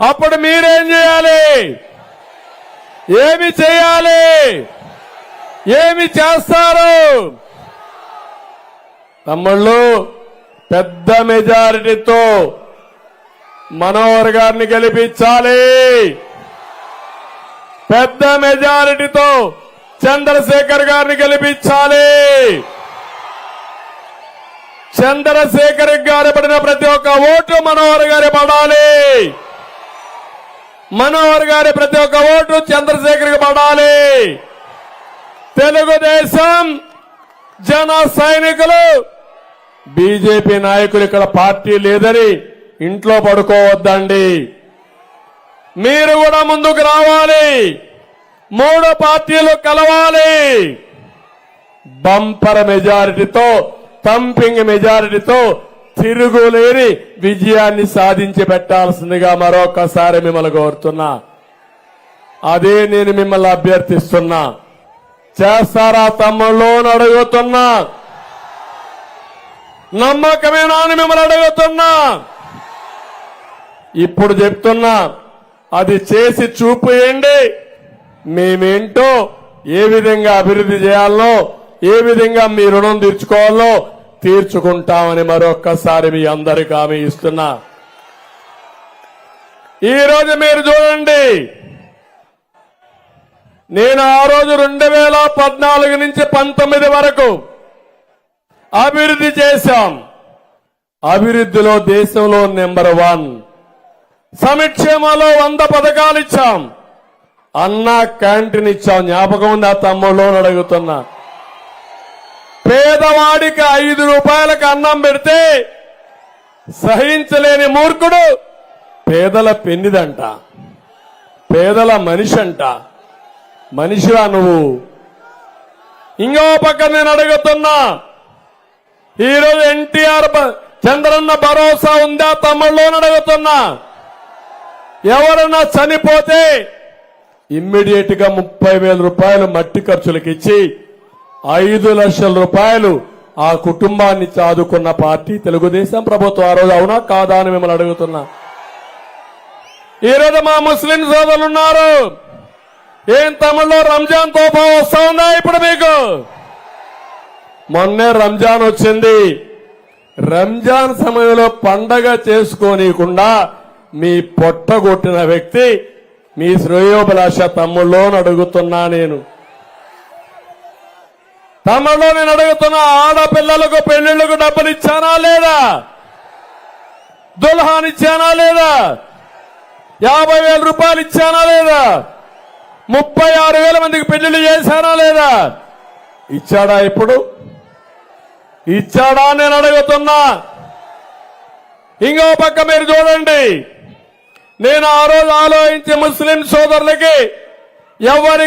అప్పుడు మీరేం చేయాలి? ఏమి చేయాలి? ఏమి చేస్తారు? తమ్ముళ్ళు, పెద్ద మెజారిటీతో మనోహర్ గారిని గెలిపించాలి. పెద్ద మెజారిటీతో చంద్రశేఖర్ గారిని గెలిపించాలి. చంద్రశేఖర్ గారి పడిన ప్రతి ఒక్క ఓటు మనోహర్ గారి పడాలి. మనోహర్ గారి ప్రతి ఒక్క ఓటు చంద్రశేఖర్ పడాలి. తెలుగుదేశం జన సైనికులు, బీజేపీ నాయకులు ఇక్కడ పార్టీ లేదని ఇంట్లో పడుకోవద్దండి. మీరు కూడా ముందుకు రావాలి. 3 పార్టీలు కలవాలి. బంపర్ మెజారిటీతో, థంపింగ్ మెజారిటీతో తిరుగులేని విజయాన్ని సాధించి పెట్టాల్సిందిగా మరొకసారి మిమ్మల్ని కోరుతున్నా. అదే నేను మిమ్మల్ని అభ్యర్థిస్తున్నా. చేస్తారా తమ్ముళ్ళు అని అడుగుతున్నా. నమ్మకమేనా అని మిమ్మల్ని అడుగుతున్నా. ఇప్పుడు చెప్తున్నా, అది చేసి చూపియండి. మేమేంటో, ఏ విధంగా అభివృద్ధి చేయాలో, ఏ విధంగా మీ రుణం తీర్చుకోవాలో తీర్చుకుంటామని మరొక్కసారి మీ అందరికీ హామీ ఇస్తున్నా. ఈరోజు మీరు చూడండి, నేను ఆ రోజు 2014 నుంచి 19 వరకు అభివృద్ధి చేశాం. అభివృద్ధిలో దేశంలో నెంబర్ 1. సంక్షేమంలో 100 పథకాలు ఇచ్చాం. అన్నా క్యాంటీన్ ఇచ్చాం. జ్ఞాపకం ఉంది ఆ తమ్ముళ్ళు అని అడుగుతున్నా. పేదవాడికి 5 రూపాయలకు అన్నం పెడితే సహించలేని మూర్ఖుడు పేదల పెన్నిదంట, పేదల మనిషి అంట. మనిషిరా నువ్వు? ఇంకో పక్క నేను అడుగుతున్నా, ఈరోజు ఎన్టీఆర్ చంద్రన్న భరోసా ఉందా తమ్ముళ్ళు అని అడుగుతున్నా. ఎవరన్నా చనిపోతే ఇమ్మీడియట్ గా 30,000 రూపాయలు మట్టి ఖర్చులకు ఇచ్చి 5 లక్షల రూపాయలు ఆ కుటుంబాన్ని చాదుకున్న పార్టీ తెలుగుదేశం ప్రభుత్వం. ఆ రోజు అవునా కాదా అని మిమ్మల్ని అడుగుతున్నా. ఈరోజు మా ముస్లిం సోదరులు ఉన్నారు. ఏం తమిళలో రంజాన్ తోఫా వస్తా ఉందా ఇప్పుడు మీకు? మొన్నే రంజాన్ వచ్చింది. రంజాన్ సమయంలో పండగ చేసుకోనీయకుండా మీ పొట్టగొట్టిన వ్యక్తి మీ శ్రేయోభిలాష తమ్ముళ్ళో అడుగుతున్నా. నేను తమ్ముళ్ళో నేను అడుగుతున్నా, ఆడపిల్లలకు పెళ్లిళ్లకు డబ్బులు ఇచ్చానా లేదా? దుల్హాన్ ఇచ్చానా లేదా? 50,000 రూపాయలు ఇచ్చానా లేదా? 36,000 మందికి పెళ్లిళ్లు చేశానా లేదా? ఇచ్చాడా? ఇప్పుడు ఇచ్చాడా నేను అడుగుతున్నా. ఇంకో పక్క మీరు చూడండి, నేను ఆ రోజు ఆలోచించి ముస్లిం సోదరులకి ఎవరి